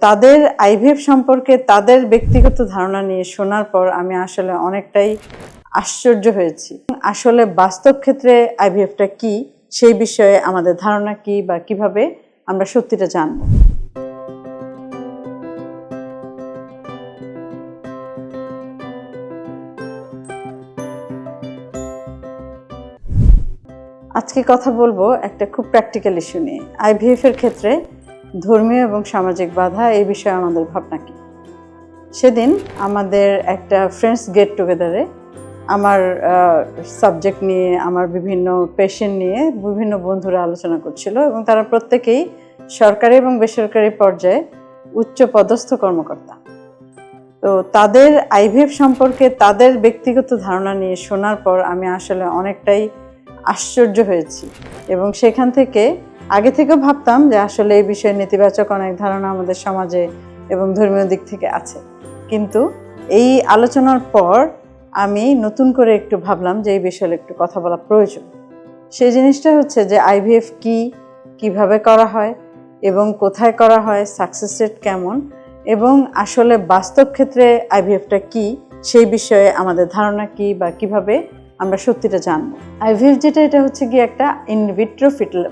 তাদের আইভিএফ সম্পর্কে তাদের ব্যক্তিগত ধারণা নিয়ে শোনার পর আমি আসলে অনেকটাই আশ্চর্য হয়েছি। আসলে বাস্তব ক্ষেত্রে আইভিএফটা কি, সেই বিষয়ে আমাদের ধারণা কি বা কিভাবে আমরা সত্যিটা জানব। আজকে কথা বলবো একটা খুব প্র্যাকটিক্যাল ইস্যু নিয়ে। আইভিএফ এর ক্ষেত্রে ধর্মীয় এবং সামাজিক বাধা এই বিষয়ে আমাদের ভাবনা কি। সেদিন আমাদের একটা ফ্রেন্ডস গেট টুগেদারে আমার সাবজেক্ট নিয়ে, আমার বিভিন্ন পেশেন্ট নিয়ে বিভিন্ন বন্ধুরা আলোচনা করছিল এবং তারা প্রত্যেকেই সরকারি এবং বেসরকারি পর্যায়ে উচ্চ পদস্থ কর্মকর্তা। তো তাদের আইভিএফ সম্পর্কে তাদের ব্যক্তিগত ধারণা নিয়ে শোনার পর আমি আসলে অনেকটাই আশ্চর্য হয়েছি এবং সেখান থেকে আগে থেকেও ভাবতাম যে আসলে এই বিষয়ে নেতিবাচক অনেক ধারণা আমাদের সমাজে এবং ধর্মীয় দিক থেকে আছে, কিন্তু এই আলোচনার পর আমি নতুন করে একটু ভাবলাম যে এই বিষয়ে একটু কথা বলা প্রয়োজন। সেই জিনিসটা হচ্ছে যে আইভিএফ কি, কিভাবে করা হয় এবং কোথায় করা হয়, সাকসেস রেট কেমন, এবং আসলে বাস্তব ক্ষেত্রে আইভিএফটা কি সেই বিষয়ে আমাদের ধারণা কি বা কিভাবে আমরা সত্যিটা জানবো। আইভিএফ যেটা, এটা হচ্ছে গিয়ে একটা ইনভিট্রো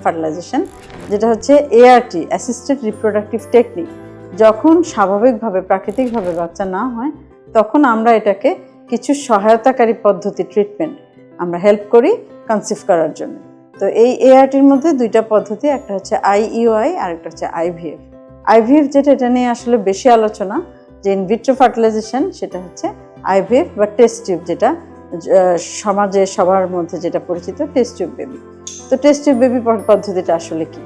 ফার্টিলাইজেশন, যেটা হচ্ছে এআরটি, অ্যাসিস্টেড রিপ্রোডাক্টিভ টেকনিক। যখন স্বাভাবিকভাবে প্রাকৃতিকভাবে বাচ্চা না হয় তখন আমরা এটাকে কিছু সহায়তাকারী পদ্ধতি, ট্রিটমেন্ট আমরা হেল্প করি কনসিভ করার জন্য। তো এই এআরটির মধ্যে দুইটা পদ্ধতি, একটা হচ্ছে আইইউআই আর একটা হচ্ছে আইভিএফ। আইভিএফ যেটা, এটা নিয়ে আসলে বেশি আলোচনা, যে ইনভিট্রো ফার্টিলাইজেশন সেটা হচ্ছে আইভিএফ বা টেস্ট টিউব, যেটা সমাজে সবার মধ্যে যেটা পরিচিত টেস্ট টিউব বেবি। তো টেস্ট টিউব বেবি পদ্ধতিটা আসলে কি?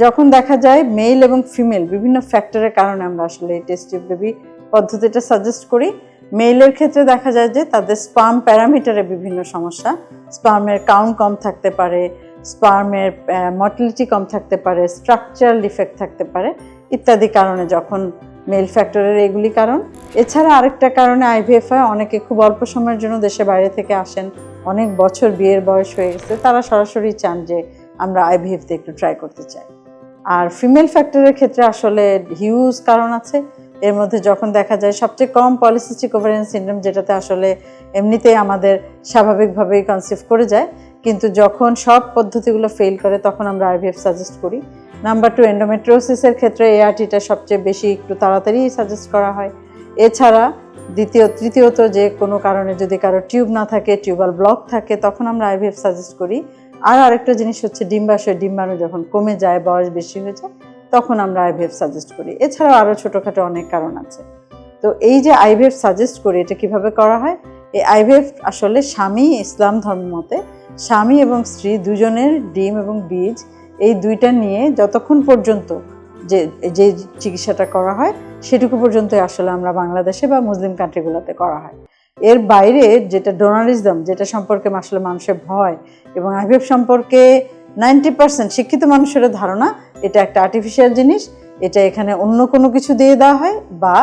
যখন দেখা যায় মেল এবং ফিমেল বিভিন্ন ফ্যাক্টরের কারণে আমরা আসলে এই টেস্ট টিউব বেবি পদ্ধতিটা সাজেস্ট করি। মেলের ক্ষেত্রে দেখা যায় যে তাদের স্পার্ম প্যারামিটারে বিভিন্ন সমস্যা, স্পার্মের কাউন্ট কম থাকতে পারে, স্পার্মের মর্টিলিটি কম থাকতে পারে, স্ট্রাকচারাল ডিফেক্ট থাকতে পারে ইত্যাদি কারণে, যখন মেল ফ্যাক্টরের এগুলি কারণ। এছাড়া আরেকটা কারণে আইভিএফ হয়, অনেকে খুব অল্প সময়ের জন্য দেশের বাইরে থেকে আসেন, অনেক বছর বিয়ের বয়স হয়ে গেছে, তারা সরাসরি চান যে আমরা আইভিএফতে একটু ট্রাই করতে চাই। আর ফিমেল ফ্যাক্টরের ক্ষেত্রে আসলে হিউজ কারণ আছে। এর মধ্যে যখন দেখা যায় সবচেয়ে কম পলিসিস্টিক ওভারিয়ান সিনড্রোম, যেটাতে আসলে এমনিতেই আমাদের স্বাভাবিকভাবেই কনসিভ করে যায়, কিন্তু যখন সব পদ্ধতিগুলো ফেল করে তখন আমরা আইভিএফ সাজেস্ট করি। নাম্বার 2, এন্ডোমেট্রিওসিসের ক্ষেত্রে এআরটিটা সবচেয়ে বেশি একটু তাড়াতাড়ি সাজেস্ট করা হয়। এছাড়া তৃতীয়ত যে কোনো কারণে যদি কারো টিউব না থাকে, টিউবাল ব্লক থাকে, তখন আমরা আইভিএফ সাজেস্ট করি। আর আরেকটা জিনিস হচ্ছে ডিম্বাণু যখন কমে যায়, বয়স বেশি হয়ে যায়, তখন আমরা আইভিএফ সাজেস্ট করি। এছাড়াও আরও ছোটোখাটো অনেক কারণ আছে। তো এই যে আইভিএফ সাজেস্ট করি, এটা কিভাবে করা হয়? এই আইভিএফ আসলে স্বামী, ইসলাম ধর্ম মতে স্বামী এবং স্ত্রী দুজনের ডিম এবং বীজ, এই দুইটা নিয়ে যতক্ষণ পর্যন্ত যে চিকিৎসাটা করা হয় সেটুকু পর্যন্ত আসলে আমরা বাংলাদেশে বা মুসলিম কান্ট্রিগুলোতে করা হয়। এর বাইরে যেটা ডোনারিজম, যেটা সম্পর্কে আসলে মানুষের ভয়, এবং আইভিএফ সম্পর্কে 90% শিক্ষিত মানুষের ধারণা এটা একটা আর্টিফিশিয়াল জিনিস, এটা এখানে অন্য কোনো কিছু দিয়ে দেওয়া হয় বা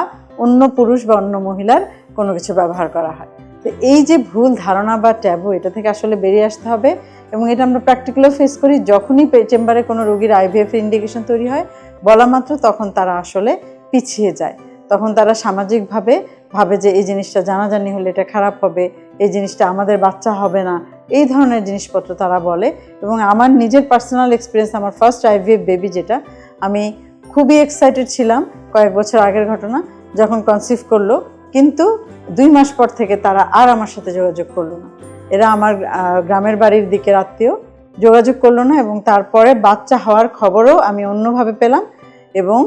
অন্য পুরুষ বা অন্য মহিলার কোনো কিছু ব্যবহার করা হয়। তো এই যে ভুল ধারণা বা ট্যাবু, এটা থেকে আসলে বেরিয়ে আসতে হবে। এবং এটা আমরা প্র্যাকটিক্যালও ফেস করি। যখনই চেম্বারে কোনো রোগীর আইভিএফ ইন্ডিকেশন তৈরি হয়, বলা মাত্র তখন তারা আসলে পিছিয়ে যায়। তখন তারা সামাজিকভাবে ভাবে যে এই জিনিসটা জানাজানি হলে এটা খারাপ হবে, এই জিনিসটা আমাদের বাচ্চা হবে না, এই ধরনের জিনিসপত্র তারা বলে। এবং আমার নিজের পার্সোনাল এক্সপিরিয়েন্স, আমার ফার্স্ট আইভিএফ বেবি যেটা, আমি খুবই এক্সাইটেড ছিলাম, কয়েক বছর আগের ঘটনা, যখন কনসিভ করলো, কিন্তু 2 মাস পর থেকে তারা আর আমার সাথে যোগাযোগ করলো না। এরা আমার গ্রামের বাড়ির দিকের আত্মীয়, যোগাযোগ করলো না। এবং তারপরে বাচ্চা হওয়ার খবরও আমি অন্যভাবে পেলাম, এবং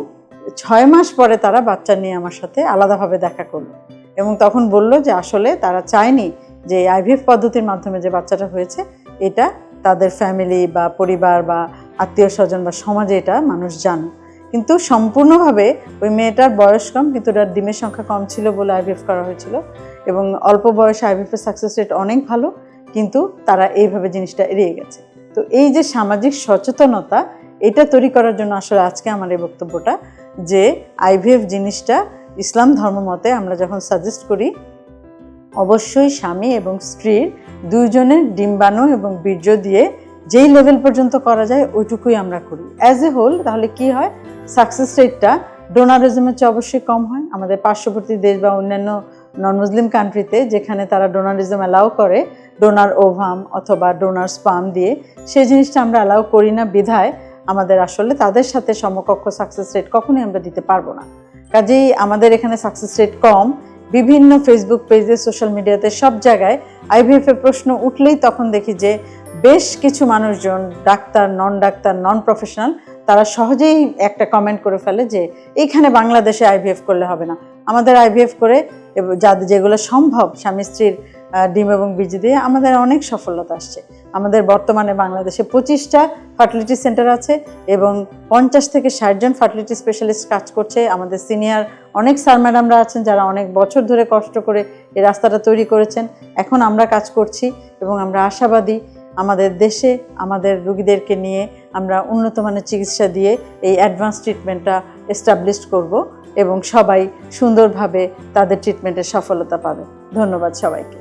6 মাস পরে তারা বাচ্চা নিয়ে আমার সাথে আলাদাভাবে দেখা করলো এবং তখন বলল যে আসলে তারা চায়নি যে আইভিএফ পদ্ধতির মাধ্যমে যে বাচ্চাটা হয়েছে এটা তাদের ফ্যামিলি বা পরিবার বা আত্মীয় স্বজন বা সমাজে এটা মানুষ জানে। কিন্তু সম্পূর্ণভাবে ওই মেয়েটার বয়স কম, কিন্তু তার ডিমের সংখ্যা কম ছিল বলে আইভিএফ করা হয়েছিল, এবং অল্প বয়সে আইভিএফের সাকসেস রেট অনেক ভালো, কিন্তু তারা এইভাবে জিনিসটা এড়িয়ে গেছে। তো এই যে সামাজিক সচেতনতা, এটা তৈরি করার জন্য আসলে আজকে আমার এই বক্তব্যটা, যে আইভিএফ জিনিসটা ইসলাম ধর্ম মতে আমরা যখন সাজেস্ট করি, অবশ্যই স্বামী এবং স্ত্রীর দুইজনের ডিম্বাণু এবং বীর্য দিয়ে যেই লেভেল পর্যন্ত করা যায় ওইটুকুই আমরা করি অ্যাজ এ হোল। তাহলে কি হয়, সাকসেস রেটটা ডোনারিজমের চেয়ে অবশ্যই কম হয়। আমাদের পার্শ্ববর্তী দেশ বা অন্যান্য নন মুসলিম কান্ট্রিতে যেখানে তারা ডোনারিজম অ্যালাউ করে ডোনার ওভাম অথবা ডোনার স্পাম দিয়ে, সেই জিনিসটা আমরা অ্যালাউ করি না বিধায় আমাদের আসলে তাদের সাথে সমকক্ষ সাকসেস রেট কখনোই আমরা দিতে পারবো না। কাজেই আমাদের এখানে সাকসেস রেট কম। বিভিন্ন ফেসবুক পেজে, সোশ্যাল মিডিয়াতে সব জায়গায় আইভিএফ এর প্রশ্ন উঠলেই তখন দেখি যে বেশ কিছু মানুষজন, ডাক্তার, নন প্রফেশনাল, তারা সহজেই একটা কমেন্ট করে ফেলে যে এইখানে বাংলাদেশে আইভিএফ করলে হবে না। আমাদের আইভিএফ করে যেগুলো সম্ভব স্বামী স্ত্রীর ডিম এবং বীজ দিয়ে আমাদের অনেক সফলতা আসছে। আমাদের বর্তমানে বাংলাদেশে 25টা ফার্টিলিটি সেন্টার আছে এবং 50 থেকে 60 জন ফার্টিলিটি স্পেশালিস্ট কাজ করছে। আমাদের সিনিয়র অনেক স্যার ম্যাডামরা আছেন যারা অনেক বছর ধরে কষ্ট করে এই রাস্তাটা তৈরি করেছেন। এখন আমরা কাজ করছি এবং আমরা আশাবাদী আমাদের দেশে আমাদের রোগীদেরকে নিয়ে আমরা উন্নত মানের চিকিৎসা দিয়ে এই অ্যাডভান্স ট্রিটমেন্টটা এস্টাবলিশ করব এবং সবাই সুন্দরভাবে তাদের ট্রিটমেন্টের সফলতা পাবে। ধন্যবাদ সবাইকে।